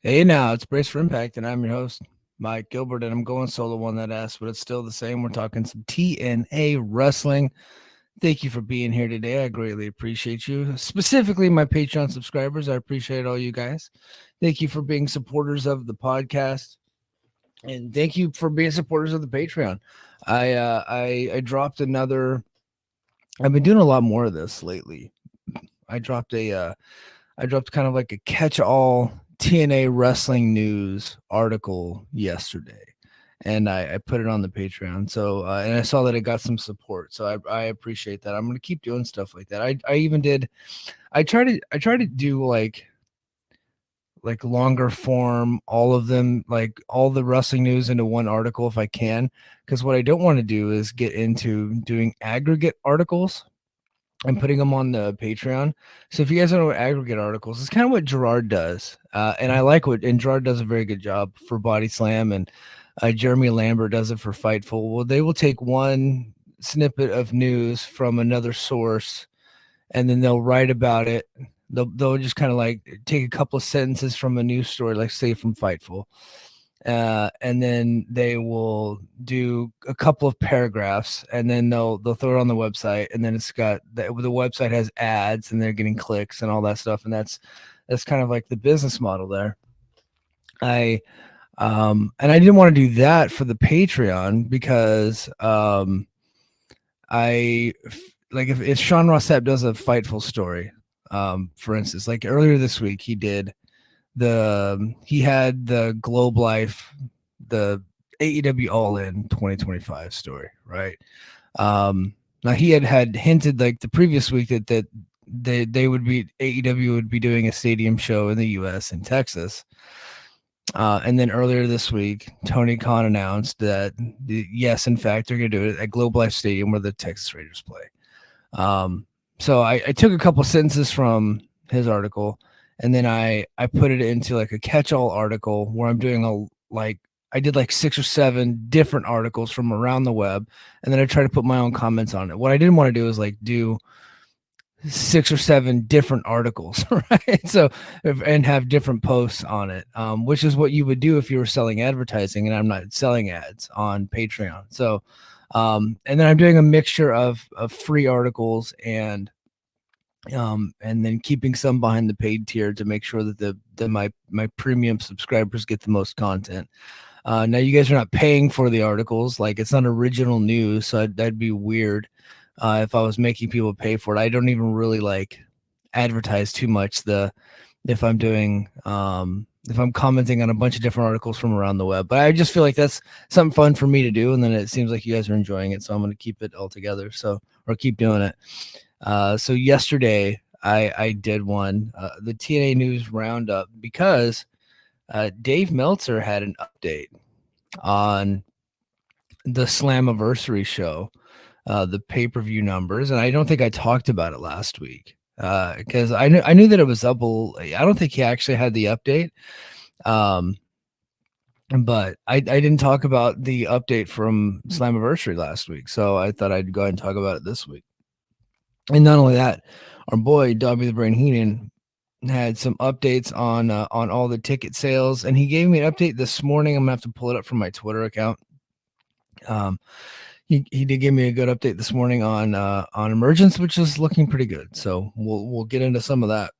Hey, now it's Brace for Impact, and I'm your host, Mike Gilbert, and I'm going solo on that ass, but it's still the same. We're talking some TNA wrestling. Thank you for being here today. I greatly appreciate you, specifically my Patreon subscribers. I appreciate all you guys. Thank you for being supporters of the podcast, and thank you for being supporters of the Patreon. I dropped another. I've been doing a lot more of this lately. I dropped I dropped kind of like a catch-all TNA wrestling news article yesterday, and I put it on the Patreon. So and I saw that it got some support, so I appreciate that. I'm gonna keep doing stuff like that. I even did. I try to do like longer form, all of them, like all the wrestling news into one article if I can, because what I don't want to do is get into doing aggregate articles and putting them on the Patreon. So if you guys don't know what aggregate articles, it's kind of what Gerard does, and I like and Gerard does a very good job for Body Slam, and Jeremy Lambert does it for Fightful. Well, they will take one snippet of news from another source, and then they'll write about it. They'll just kind of like take a couple of sentences from a news story, like say from Fightful, and then they will do a couple of paragraphs, and then they'll throw it on the website, and then it's got the website has ads, and they're getting clicks and all that stuff, and that's kind of like the business model there. I and I didn't want to do that for the Patreon because like if Sean Ross Sapp does a Fightful story, for instance, like earlier this week he had the Globe Life, the AEW All In 2025 story, right? Now he had hinted like the previous week that they would be AEW would be doing a stadium show in the U.S. in Texas. And then earlier this week, Tony Khan announced that yes, in fact, they're going to do it at Globe Life Stadium where the Texas Raiders play. So I took a couple sentences from his article, and then I put it into like a catch-all article where I'm doing I did like 6 or 7 different articles from around the web, and then I try to put my own comments on it. What I didn't want to do is like do 6 or 7 different articles, right? So and have different posts on it, which is what you would do if you were selling advertising, and I'm not selling ads on Patreon. So and then I'm doing a mixture of free articles and then keeping some behind the paid tier to make sure that my premium subscribers get the most content. Now you guys are not paying for the articles, like it's not original news, so that'd be weird if I was making people pay for it. I don't even really like advertise too much if I'm doing if I'm commenting on a bunch of different articles from around the web. But I just feel like that's something fun for me to do, and then it seems like you guys are enjoying it, so I'm going to keep it all together. So or keep doing it. So yesterday I did one the TNA News Roundup because Dave Meltzer had an update on the Slammiversary show, the pay-per-view numbers, and I don't think I talked about it last week because I knew that it was up. I don't think he actually had the update, but I didn't talk about the update from Slammiversary last week, so I thought I'd go ahead and talk about it this week. And not only that, our boy Dobby the Brain Heenan had some updates on all the ticket sales, and he gave me an update this morning. I'm gonna have to pull it up from my Twitter account. He did give me a good update this morning on Emergence, which is looking pretty good. So we'll get into some of that.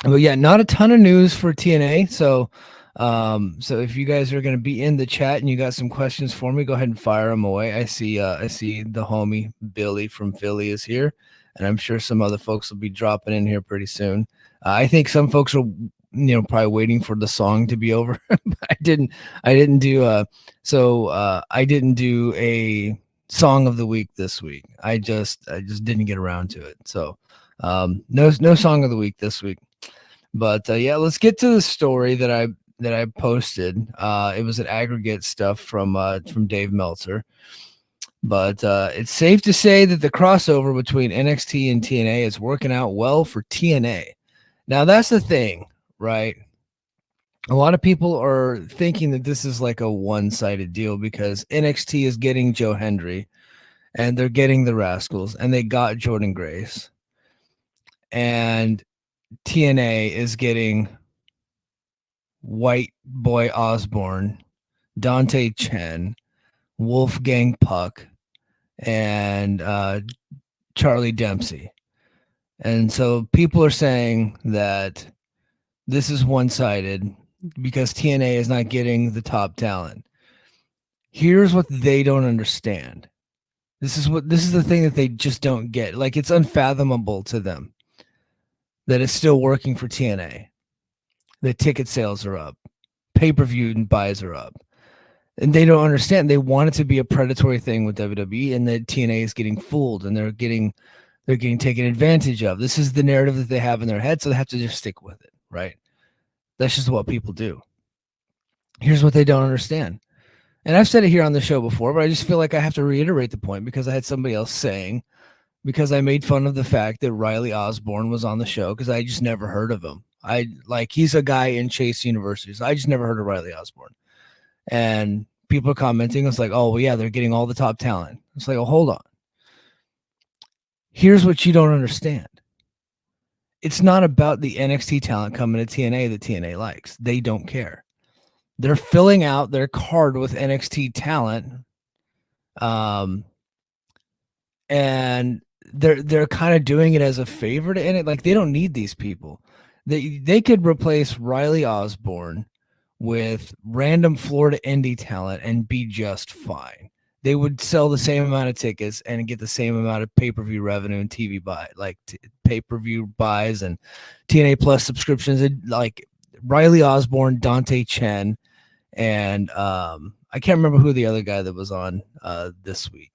But yeah, not a ton of news for TNA. So if you guys are going to be in the chat and you got some questions for me, go ahead and fire them away. I see the homie Billy from Philly is here, and I'm sure some other folks will be dropping in here pretty soon. I think some folks are probably waiting for the song to be over. I didn't do I didn't do a song of the week this week. I just didn't get around to it. So no song of the week this week. But yeah, let's get to the story that I posted. It was an aggregate stuff from Dave Meltzer. But it's safe to say that the crossover between NXT and TNA is working out well for TNA. Now that's the thing, right? A lot of people are thinking that this is like a one-sided deal because NXT is getting Joe Hendry and they're getting the Rascals and they got Jordan Grace. And TNA is getting White Boy Osborne, Dante Chen, Wolfgang Puck, and Charlie Dempsey. And so people are saying that this is one-sided because TNA is not getting the top talent. Here's what they don't understand. This is the thing that they just don't get. Like, it's unfathomable to them that it's still working for TNA. The ticket sales are up, pay-per-view buys are up, and they don't understand. They want it to be a predatory thing with WWE, and that TNA is getting fooled, and they're getting taken advantage of. This is the narrative that they have in their head, so they have to just stick with it, right? That's just what people do. Here's what they don't understand. And I've said it here on the show before, but I just feel like I have to reiterate the point because I had somebody else saying, because I made fun of the fact that Riley Osborne was on the show because I just never heard of him. He's a guy in Chase University, so I just never heard of Riley Osborne. And people are commenting, it's like, oh, well, yeah, they're getting all the top talent. It's like, oh, hold on. Here's what you don't understand. It's not about the NXT talent coming to TNA that TNA likes. They don't care. They're filling out their card with NXT talent, and they're kind of doing it as a favor to it. Like, they don't need these people. They could replace Riley Osborne with random Florida indie talent and be just fine. They would sell the same amount of tickets and get the same amount of pay-per-view revenue and TV pay-per-view buys and TNA Plus subscriptions. Like Riley Osborne, Dante Chen, and I can't remember who the other guy that was on this week.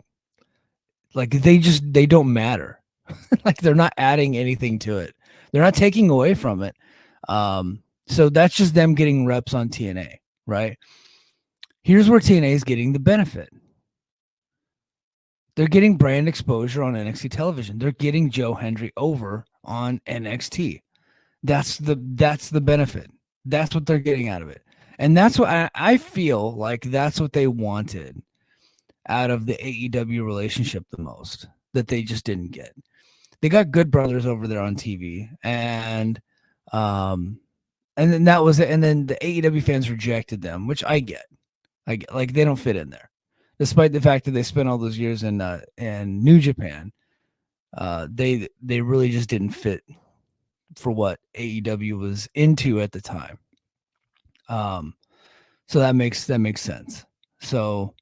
Like, they don't matter. Like, they're not adding anything to it. They're not taking away from it. So that's just them getting reps on TNA, right? Here's where TNA is getting the benefit. They're getting brand exposure on NXT television. They're getting Joe Hendry over on NXT. That's the benefit. That's what they're getting out of it. And that's what I feel like that's what they wanted out of the AEW relationship the most, that they just didn't get. They got Good Brothers over there on TV, and then that was it. And then the AEW fans rejected them, which I get. Like, they don't fit in there, despite the fact that they spent all those years in New Japan. They really just didn't fit for what AEW was into at the time. So that makes sense. So,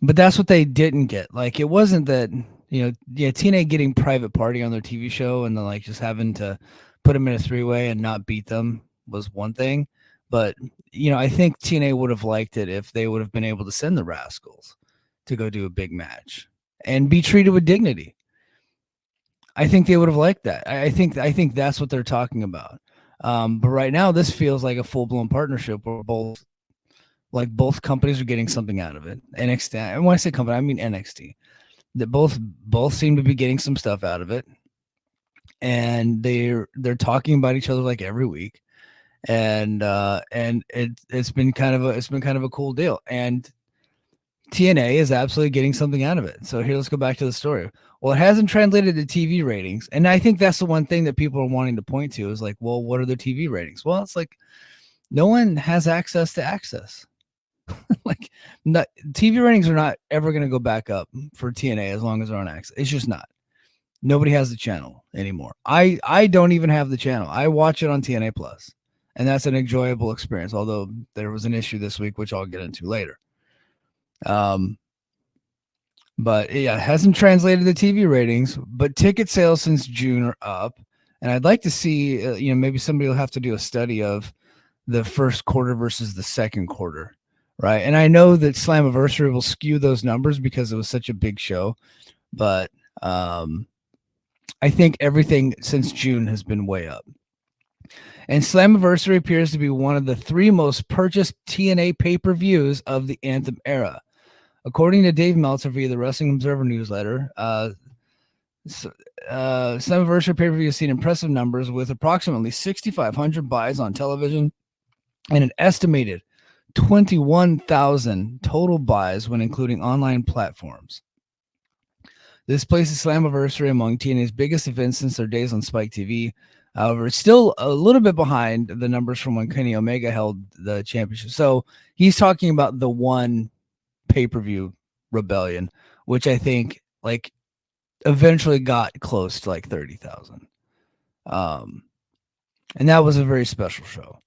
but that's what they didn't get. Like, it wasn't that, TNA getting Private Party on their TV show and then, like, just having to put them in a three-way and not beat them was one thing. But, I think TNA would have liked it if they would have been able to send the Rascals to go do a big match and be treated with dignity. I think they would have liked that. I think that's what they're talking about. But right now, this feels like a full-blown partnership where both companies are getting something out of it. NXT, and when I say company, I mean NXT. That both seem to be getting some stuff out of it, and they're talking about each other like every week, and it's been kind of a cool deal. And TNA is absolutely getting something out of it. So here, let's go back to the story. Well, it hasn't translated to TV ratings, and I think that's the one thing that people are wanting to point to is like, well, what are the TV ratings? Well, it's like no one has access to access. Like, TV ratings are not ever going to go back up for TNA as long as they're on access. It's just not. Nobody has the channel anymore. I don't even have the channel. I watch it on TNA Plus, and that's an enjoyable experience. Although there was an issue this week, which I'll get into later. But yeah, it hasn't translated the TV ratings, but ticket sales since June are up. And I'd like to see, maybe somebody will have to do a study of the first quarter versus the second quarter, right? And I know that Slammiversary will skew those numbers because it was such a big show, but I think everything since June has been way up. And Slammiversary appears to be one of the 3 most purchased TNA pay-per-views of the Anthem era. According to Dave Meltzer via the Wrestling Observer newsletter, Slammiversary pay-per-view has seen impressive numbers with approximately 6,500 buys on television and an estimated 21,000 total buys when including online platforms. This places Slammiversary among TNA's biggest events since their days on Spike TV. However, it's still a little bit behind the numbers from when Kenny Omega held the championship. So he's talking about the one pay-per-view Rebellion, which I think like eventually got close to like 30,000. And that was a very special show.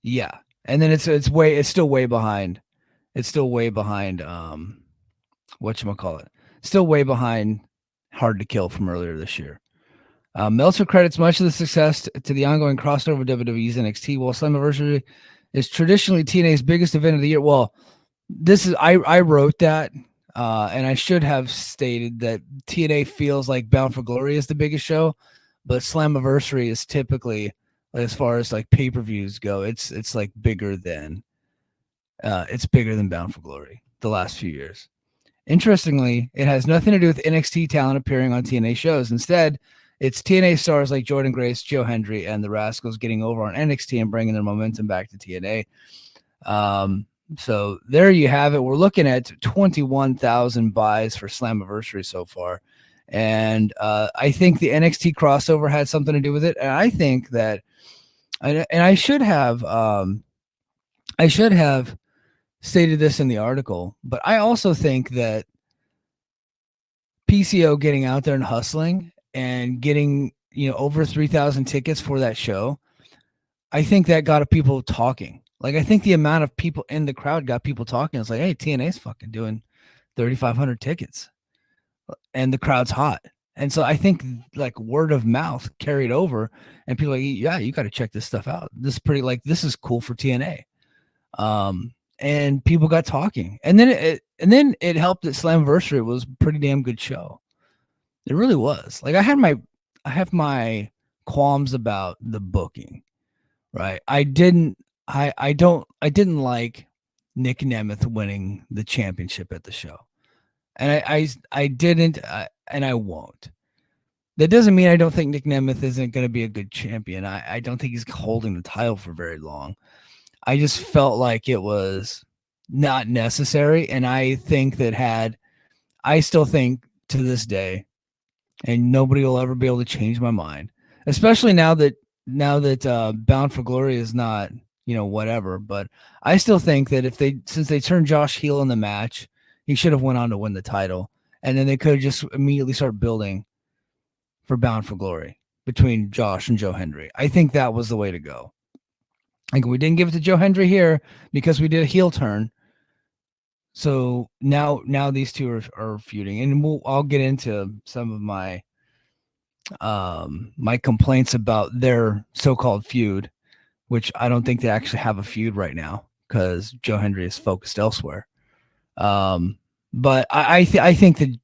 Yeah. And then it's still way behind. It's still way behind whatchamacallit. Still way behind Hard to Kill from earlier this year. Meltzer credits much of the success to the ongoing crossover of WWE's NXT, while Slammiversary is traditionally TNA's biggest event of the year. Well, this is I wrote that, and I should have stated that TNA feels like Bound for Glory is the biggest show, but Slammiversary is typically, as far as like pay-per-views go, it's like bigger than Bound for Glory the last few years. Interestingly, it has nothing to do with NXT talent appearing on TNA shows. Instead, it's TNA stars like Jordan Grace, Joe Hendry, and the Rascals getting over on NXT and bringing their momentum back to TNA. So there you have it. We're looking at 21,000 buys for Slammiversary so far. And I think the NXT crossover had something to do with it. And I think that, and I should have stated this in the article, but I also think that PCO getting out there and hustling and getting, over 3,000 tickets for that show, I think that got people talking. Like, I think the amount of people in the crowd got people talking. It's like, hey, TNA's fucking doing 3,500 tickets and the crowd's hot. And so I think like word of mouth carried over and people are like, yeah, you got to check this stuff out. This is pretty, like, this is cool for TNA. And people got talking, and then it helped that Slammiversary was a pretty damn good show. It really was. Like, I have my qualms about the booking, right? I didn't like Nick Nemeth winning the championship at the show, and I didn't, and I won't. That doesn't mean I don't think Nick Nemeth isn't going to be a good champion. I don't think he's holding the title for very long. I just felt like it was not necessary. And I think that I still think to this day, and nobody will ever be able to change my mind, especially now that Bound for Glory is not, whatever. But I still think that since they turned Josh heel in the match, he should have went on to win the title. And then they could have just immediately start building for Bound for Glory between Josh and Joe Hendry. I think that was the way to go. Like, we didn't give it to Joe Hendry here because we did a heel turn. So now these two are feuding, and I'll get into some of my my complaints about their so-called feud, which I don't think they actually have a feud right now because Joe Hendry is focused elsewhere. But I think that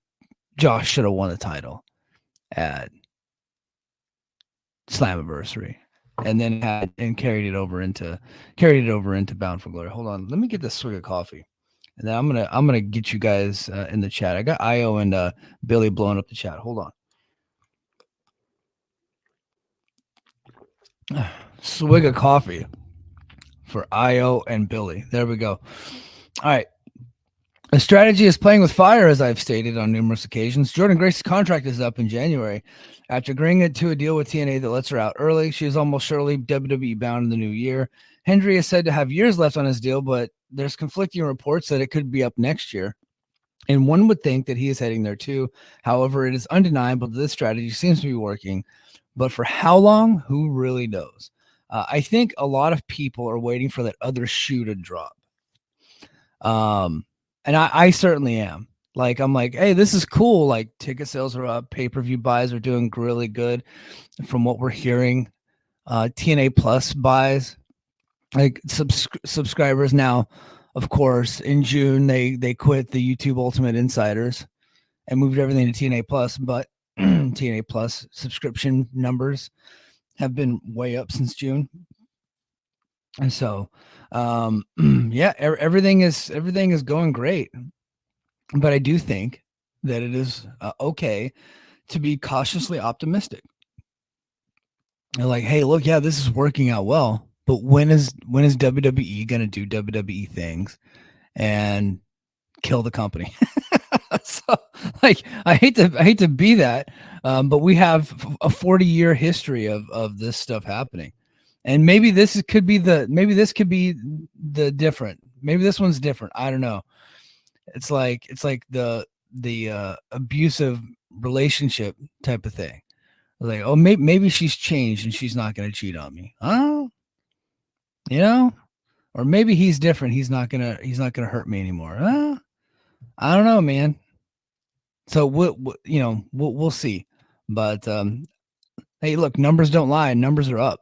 Josh should have won the title at Slammiversary. And then carried it over into Bound for Glory. Hold on, let me get this swig of coffee, and then I'm gonna get you guys in the chat. I got Io and Billy blowing up the chat. Hold on, swig of coffee for Io and Billy. There we go. All right. The strategy is playing with fire, as I've stated on numerous occasions. Jordan Grace's contract is up in January. After agreeing to a deal with TNA that lets her out early, she is almost surely WWE bound in the new year. Hendry is said to have years left on his deal, but there's conflicting reports that it could be up next year. And one would think that he is heading there too. However, it is undeniable that this strategy seems to be working. But for how long, who really knows? I think a lot of people are waiting for that other shoe to drop. And I certainly am. Like, I'm like, hey, this is cool. Like, ticket sales are up, pay-per-view buys are doing really good from what we're hearing. TNA Plus buys, like subscribers now, of course, in June, they quit the YouTube Ultimate Insiders and moved everything to TNA Plus, but TNA Plus subscription numbers have been way up since June. And so, yeah, everything is going great. But I do think that it is okay to be cautiously optimistic. Like, hey, look, yeah, this is working out well, but when is WWE going to do WWE things and kill the company. So, like, I hate to be that, but we have a 40-year history of this stuff happening, and maybe this could be the different. Maybe this one's different. I don't know. It's like the abusive relationship type of thing. Like, oh, maybe she's changed and she's not going to cheat on me. Oh, you know, or maybe he's different. He's not gonna hurt me anymore. I don't know, man. So we'll see. But hey, look, numbers don't lie. Numbers are up.